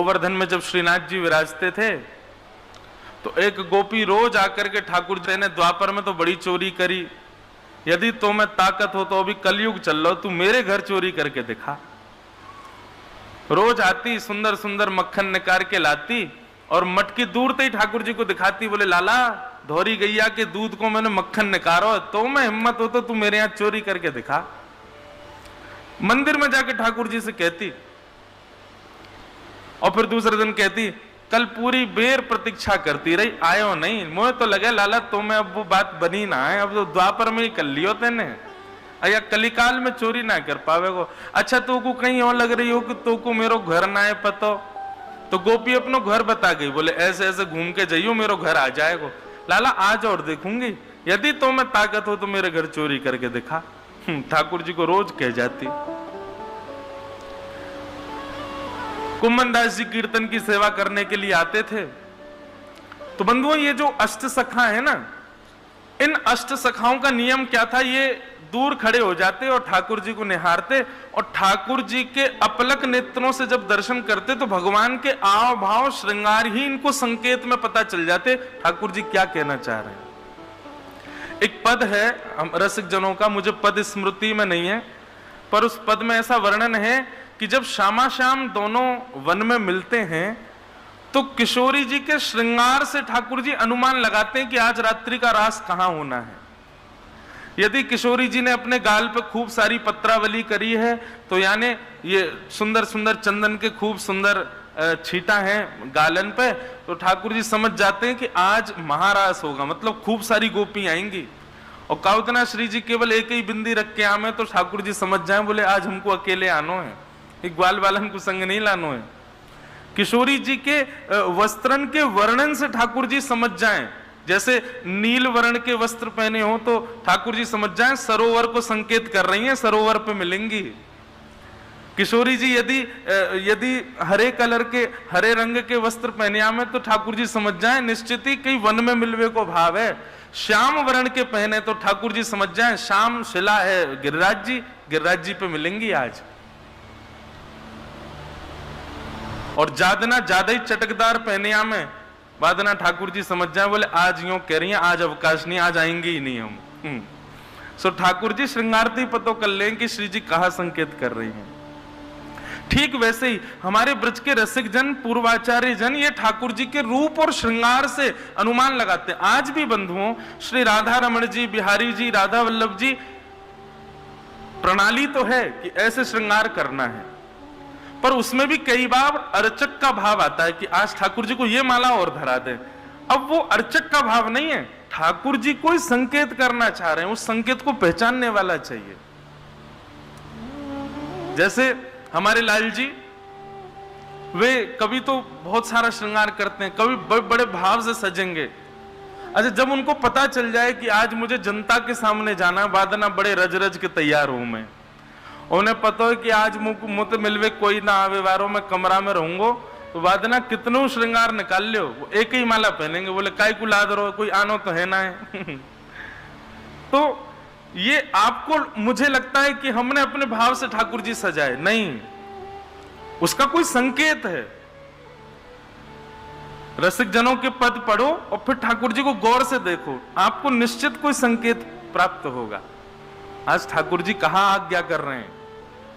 गोवर्धन में जब श्रीनाथ जी विराजते थे तो एक गोपी रोज आकर के ठाकुर जी ने द्वापर में तो बड़ी चोरी करी, यदि तो में ताकत हो तो अभी कलयुग चल लो, तू मेरे घर चोरी करके दिखा। रोज आती, सुंदर सुंदर मक्खन निकाल के लाती और मटकी दूर से ही ठाकुर जी को दिखाती, बोले लाला धोरी गैया के दूध को मैंने मक्खन निकारो, तो मैं हिम्मत हो तो तू मेरे यहां चोरी करके दिखा। मंदिर में जाके ठाकुर जी से कहती और फिर दूसरे दिन कहती, कल पूरी बेर प्रतीक्षा करती रही, आयो नहीं, मुझे तो लगे लाला तो मैं अब वो बात बनी ना है, अब तो द्वापर में ही कर लियो तेने, या कलिकाल में चोरी ना कर पावे को। अच्छा तो को कहीं और लग रही हो कि तो को मेरो घर ना है पतो, तो गोपी अपनो घर बता गई, बोले ऐसे ऐसे घूम के जाइयो मेरो घर आ जाएगो। लाला आज और देखूंगी, यदि तो मैं ताकत हो तो मेरे घर चोरी करके दिखा। ठाकुर जी को रोज कह जाती। कुम्मन दास जी कीर्तन की सेवा करने के लिए आते थे। तो बंधुओं ये जो अष्ट सखा है ना, इन अष्ट सखाओं का नियम क्या था, ये दूर खड़े हो जाते और ठाकुर जी को निहारते और ठाकुर जी के अपलक नेत्रों से जब दर्शन करते तो भगवान के आव भाव श्रृंगार ही इनको संकेत में पता चल जाते ठाकुर जी क्या कहना चाह रहे हैं। एक पद है रसिक जनों का, मुझे पद स्मृति में नहीं है, पर उस पद में ऐसा वर्णन है कि जब श्यामा श्याम दोनों वन में मिलते हैं तो किशोरी जी के श्रृंगार से ठाकुर जी अनुमान लगाते हैं कि आज रात्रि का रास कहां होना है। यदि किशोरी जी ने अपने गाल पे खूब सारी पत्रावली करी है तो यानी ये सुंदर सुंदर चंदन के खूब सुंदर छींटा है गालन पे, तो ठाकुर जी समझ जाते हैं कि आज महारास होगा, मतलब खूब सारी गोपी आएंगी। और काउतना श्री जी केवल एक ही बिंदी रख के आमे तो ठाकुर जी समझ जाए, बोले आज हमको अकेले आनो है, एक ग्वाल वालन को संग नहीं लानो है। किशोरी जी के वस्त्रन के वर्णन से ठाकुर जी समझ जाएं, जैसे नील वर्ण के वस्त्र पहने हो तो ठाकुर जी समझ जाएं सरोवर को संकेत कर रही हैं, सरोवर पे मिलेंगी। किशोरी जी यदि हरे कलर के हरे रंग के वस्त्र पहने आमे तो ठाकुर जी समझ जाएं निश्चित ही कई वन में मिलवे को भाव है। श्याम वर्ण के पहने तो ठाकुर जी समझ जाएं श्याम शिला है गिरिराज जी पे मिलेंगी आज। और जादना ज्यादा ही चटकदार पहने आमे वादना ठाकुर जी समझ जाए, बोले आज यूं कह रही हैं आज अवकाश नहीं, आज आएंगे ही नहीं हम। सो ठाकुर जी श्रृंगारती पतो कर लें कि श्री जी कहा संकेत कर रही हैं। ठीक वैसे ही हमारे ब्रज के रसिक जन पूर्वाचार्य जन ये ठाकुर जी के रूप और श्रृंगार से अनुमान लगाते हैं। आज भी बंधुओं श्री राधा रमण जी, बिहारी जी, राधा वल्लभ जी प्रणाली तो है कि ऐसे श्रृंगार करना है, पर उसमें भी कई बार अर्चक का भाव आता है कि आज ठाकुर जी को ये माला और धरा दे। अब वो अर्चक का भाव नहीं है, ठाकुर जी कोई संकेत करना चाह रहे हैं, उस संकेत को पहचानने वाला चाहिए। जैसे हमारे लाल जी, वे कभी तो बहुत सारा श्रृंगार करते हैं, कभी बड़े बड़े भाव से सजेंगे। अच्छा जब उनको पता चल जाए कि आज मुझे जनता के सामने जाना, वादना बड़े रज रज के तैयार हूं मैं, उन्हें पता है कि आज मुझे मिलवे कोई ना आवे वारो, मैं कमरा में रहूंगो, तो वादना कितनों श्रृंगार निकाल लियो, वो एक ही माला पहनेंगे, बोले काय को लाद रहो, कोई आनो तो है ना है। तो ये आपको मुझे लगता है कि हमने अपने भाव से ठाकुर जी सजाए, नहीं, उसका कोई संकेत है। रसिक जनों के पद पढ़ो और फिर ठाकुर जी को गौर से देखो, आपको निश्चित कोई संकेत प्राप्त होगा। आज ठाकुर जी कहां आज्ञा कर रहे हैं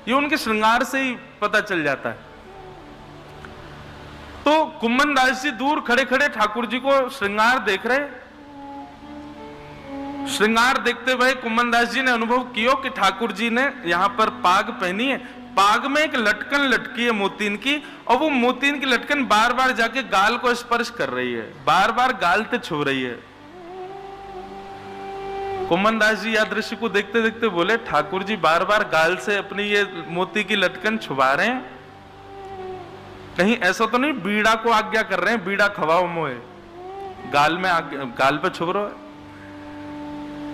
ये उनके श्रृंगार से ही पता चल जाता है। तो कुम्मन दास जी दूर खड़े खड़े ठाकुर जी को श्रृंगार देख रहे। श्रृंगार देखते हुए कुम्मन दास जी ने अनुभव किया कि ठाकुर जी ने यहां पर पाग पहनी है, पाग में एक लटकन लटकी है मोतीन की, और वो मोतीन की लटकन बार बार जाके गाल को स्पर्श कर रही है, बार बार गाल पे छू रही है। कुम्मन दास जी यह दृश्य को देखते देखते बोले, ठाकुर जी बार बार गाल से अपनी ये मोती की लटकन छुपा रहे हैं, कहीं ऐसा तो नहीं बीड़ा को आज्ञा कर रहे हैं, बीड़ा खवाओ मोए, गाल में गाल पे छुप रहे।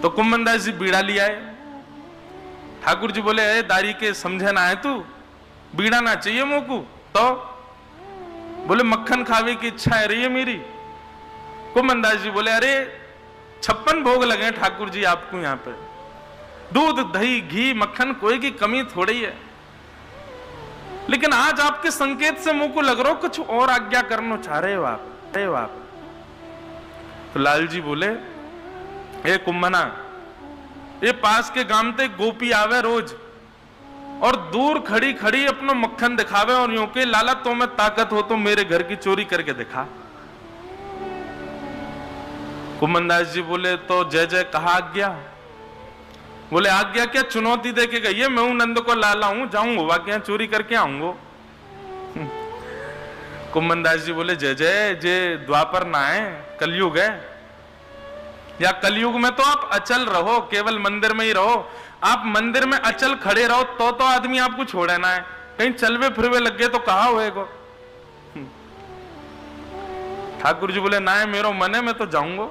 तो कुम्मन दास जी बीड़ा लिया है। ठाकुर जी बोले, अरे दारी के समझे ना है तू, बीड़ा ना चाहिए मोकू, तो बोले मक्खन खावे की इच्छा है रही है मेरी। कुम्मन दास जी बोले, अरे 56 भोग लगे ठाकुर जी आपको यहाँ पे, दूध दही घी मक्खन कोई की कमी थोड़ी है। लेकिन आज आपके संकेत से मुंह को लग रहा हो कुछ और आज्ञा करना चाह रहे हो आप। तो लाल जी बोले, ए कुंभना, ये पास के गांव ते गोपी आवे रोज और दूर खड़ी खड़ी अपना मक्खन दिखावे और यूं के लाला तो मैं ताकत हो तो मेरे घर की चोरी करके दिखा। कुमनदास जी बोले, तो जय जय कहा आज्ञा? बोले आज्ञा क्या, चुनौती दे के गई है, मैं हूं नंद को लाला हूं, जाऊंगा वाक्य चोरी करके आऊंगा। कुमनदास जी बोले, जय जय, जे द्वापर ना है, कलयुग है, या कलयुग में तो आप अचल रहो, केवल मंदिर में ही रहो। आप मंदिर में अचल खड़े रहो तो आदमी आपको छोड़े ना है, कहीं चलवे फिरवे लग गए तो कहा होएगा। ठाकुर जी बोले, ना है मेरो मन है, मैं तो जाऊंगा।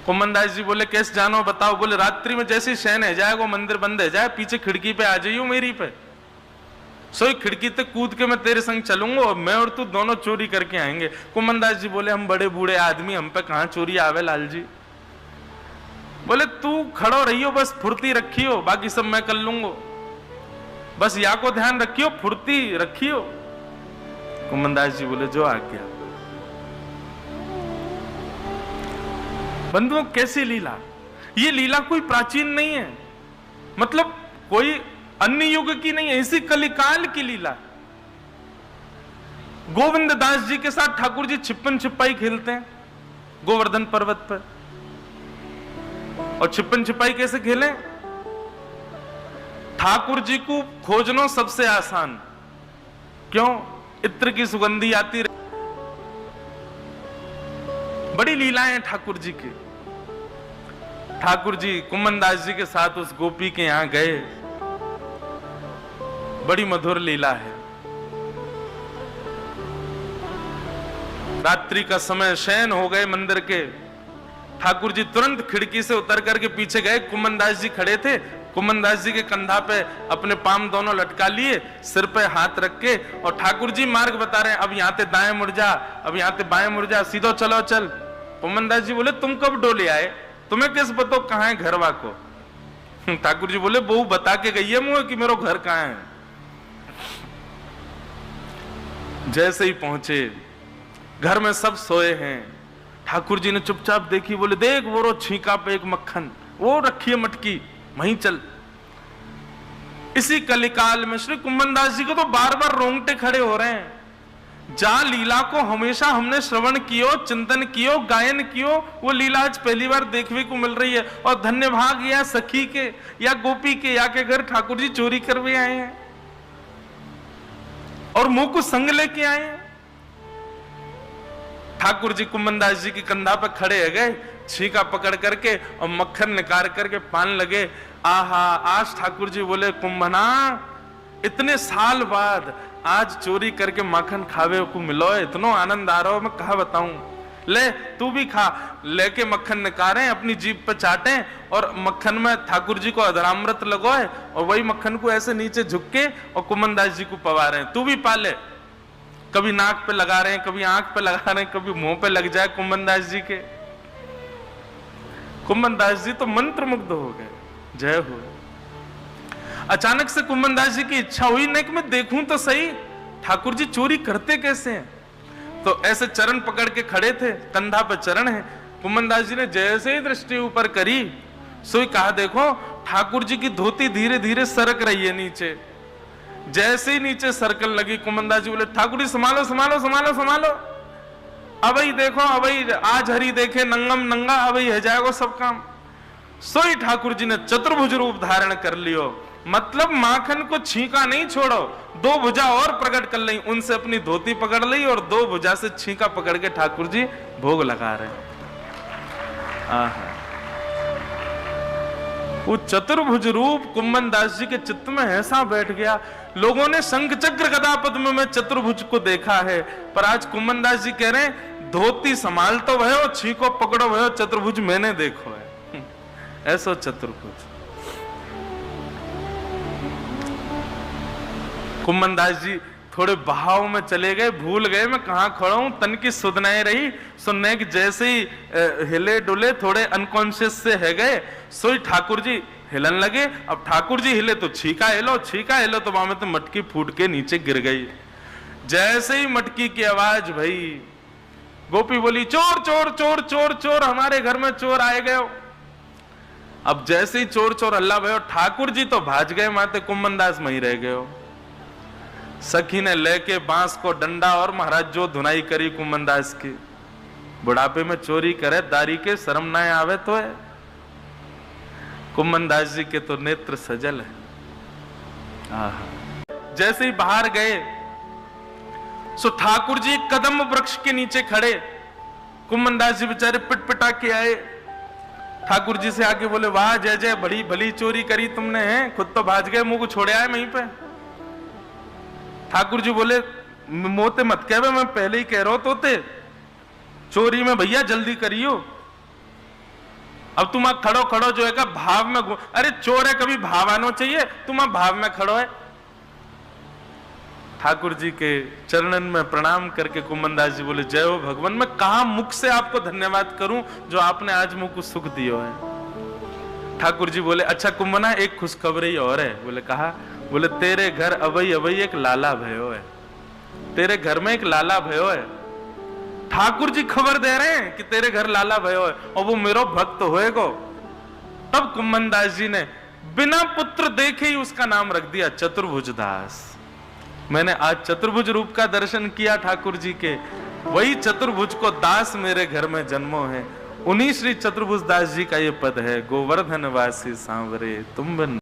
कुमनदास जी बोले, कैसे जानो बताओ? बोले रात्रि में जैसे शयन है जाएगा, मंदिर बंद है जाए, पीछे खिड़की पे आ जाइयो मेरी पे, सोई खिड़की तक कूद के मैं तेरे संग चलूंगा और मैं और तू दोनों चोरी करके आएंगे। कुमनदास जी बोले, हम बड़े बूढ़े आदमी, हम पे कहां चोरी आवे लाल जी। बोले तू खड़ो रहियो, बस फुर्ती रखियो, बाकी सब मैं कर लूंगा, बस या को ध्यान रखियो, फुर्ती रखियो। कुमनदास जी बोले, जो आज्ञा। बंधुओं, कैसी लीला? ये लीला कोई प्राचीन नहीं है, मतलब कोई अन्य युग की नहीं है, इसी कलिकाल की लीला। गोविंद दास जी के साथ ठाकुर जी छिप्पन छिपाई खेलते हैं गोवर्धन पर्वत पर। और छिप्पन छिपाई कैसे खेले? ठाकुर जी को खोजना सबसे आसान, क्यों? इत्र की सुगंधी आती रही। बड़ी लीलाएं ठाकुर जी की। ठाकुर जी कुमनदास जी के साथ उस गोपी के यहां गए, बड़ी मधुर लीला है। रात्रि का समय, शयन हो गए मंदिर के। ठाकुर जी तुरंत खिड़की से उतर करके पीछे गए। कुमनदास जी खड़े थे, कुमनदास जी के कंधा पे अपने पाम दोनों लटका लिए, सिर पे हाथ रख के, और ठाकुर जी मार्ग बता रहे हैं, अब यहां ते दाएं मुड़ जा, अब यहां ते बाएं मुड़ जा, सीधो चलो चल। कुमनदास जी बोले, तुम कब डोले आए, तुम्हें किस पतो कहां है घरवा को? ठाकुर जी बोले, बहू बता के गई है मुझे कि मेरा घर कहां है। जैसे ही पहुंचे, घर में सब सोए हैं। ठाकुर जी ने चुपचाप देखी, बोले, देख वो रो छीका पे एक मक्खन, वो रखी है मटकी, वहीं चल। इसी कलिकाल में श्री कुमनदास जी को तो बार बार रोंगटे खड़े हो रहे हैं। जहां लीला को हमेशा हमने श्रवण कियो, चिंतन कियो, गायन कियो, वो लीला आज पहली बार देखने को मिल रही है। और धन्य भाग या सखी के या गोपी के या के घर ठाकुर जी चोरी करवे आए हैं और मुंह को संग लेके आए हैं। ठाकुर जी कुमनदास जी की कंधा पर खड़े हो गए, छीका पकड़ करके और मक्खन निकाल करके पान लगे। आहा, आज ठाकुर जी बोले, कुंभना इतने साल बाद आज चोरी करके माखन खावे को मिलो, इतना आनंद आ रहा हो, मैं कहा बताऊं। ले तू भी खा। लेके मक्खन निकालें, अपनी जीभ पे चाटे और मक्खन में ठाकुर जी को अधरामृत लगवाए और वही मक्खन को ऐसे नीचे झुक के और कुमनदास जी को पवा रहे हैं। तू भी पाले। कभी नाक पे लगा रहे हैं, कभी आंख पे लगा रहे हैं, कभी मुंह पे लग जाए कुमनदास जी के। कुमनदास जी तो मंत्र मुग्ध हो गए। जय हो। अचानक से कुमनदास जी की इच्छा हुई, नहीं कि मैं देखूं तो सही ठाकुर जी चोरी करते कैसे हैं। तो ऐसे चरण पकड़ के खड़े थे, कंधा पे चरण है। कुमनदास जी ने जैसे ही दृष्टि ऊपर करी, सोई कहा, देखो ठाकुर जी की धोती धीरे धीरे सरक रही है नीचे। जैसे ही नीचे सर्कल लगी, कुमनदास जी बोले, ठाकुर जी संभालो संभालो संभालो संभालो, अब ही देखो, अब ही आज हरी देखे नंगम नंगा, अब ही है जाएगा सब काम। सोई ठाकुर जी ने चतुर्भुज रूप धारण कर लियो, मतलब माखन को छीका नहीं छोड़ो, दो भुजा और प्रकट कर ली, उनसे अपनी धोती पकड़ ली और दो भुजा से छीका पकड़ के ठाकुर जी भोग लगा रहे। वो चतुर्भुज रूप कुमनदास जी के चित्त में ऐसा बैठ गया। लोगों ने शंख चक्र गदा पद्म में चतुर्भुज को देखा है, पर आज कुमनदास जी कह रहे हैं, धोती संभाल तो भयो, छीको पकड़ो भयो, चतुर्भुज मैंने देखो है। ऐसा चतुर्भुज। कुमनदास जी थोड़े बहाव में चले गए, भूल गए मैं कहां खड़ा हूं, तन की सुधनाई रही। सुनने के जैसे ही हिले डुले, थोड़े अनकॉन्शियस से है गए। सोई ठाकुर जी हिलन लगे। अब ठाकुर जी हिले तो छीका हिलो तो वहां में तो मटकी फूट के नीचे गिर गई। जैसे ही मटकी की आवाज भई, गोपी बोली चोर चोर चोर चोर चोर, हमारे घर में चोर आए गए। अब जैसे ही चोर चोर हल्ला भयो, ठाकुर जी तो भाज गए, माते कुम्मनदास वहीं रह गए। सखी ने लेके बांस को डंडा और महाराज जो धुनाई करी कुम्मनदास की। बुढ़ापे में चोरी करे दारी के शर्म ना आवे तो है। कुम्मनदास जी के तो नेत्र सजल है। जैसे ही बाहर गए सो ठाकुर जी कदम वृक्ष के नीचे खड़े, कुम्मनदास जी बेचारे पिटपिटा के आए। ठाकुर जी से आके बोले वाह जय जय, बड़ी भली चोरी करी तुमने, हैं खुद तो भाज गए, मुंह को छोड़े आए वहीं पे। ठाकुर जी बोले मोते मत कहे, मैं पहले ही कह रहा हूं तोते, चोरी में भैया जल्दी करियो। अब तुम खड़ो खड़ो जो है का भाव में अरे चोर है, कभी भाव आना चाहिए, तुम भाव में खड़ो है। ठाकुर जी के चरणन में प्रणाम करके कुम्मनदास जी बोले जय हो भगवान, मैं कहां मुख से आपको धन्यवाद करूं जो आपने आज मुझको सुख दियो है। ठाकुर जी बोले अच्छा कुम्मना, एक खुशखबरी और है। बोले कहा? बोले तेरे घर अबई अबई एक लाला भयो है, तेरे घर में एक लाला भयो है। ठाकुर जी खबर दे रहे हैं कि तेरे घर लाला भयो है और वो मेरो भक्त होएगो। तब कुम्मनदास जी ने बिना पुत्र देखे ही उसका नाम रख दिया चतुर्भुज दास। मैंने आज चतुर्भुज रूप का दर्शन किया ठाकुर जी के, वही चतुर्भुज को दास मेरे घर में जन्मो है। उन्हीं श्री चतुर्भुज दास जी का ये पद है, गोवर्धन वासी सांवरे तुम बिन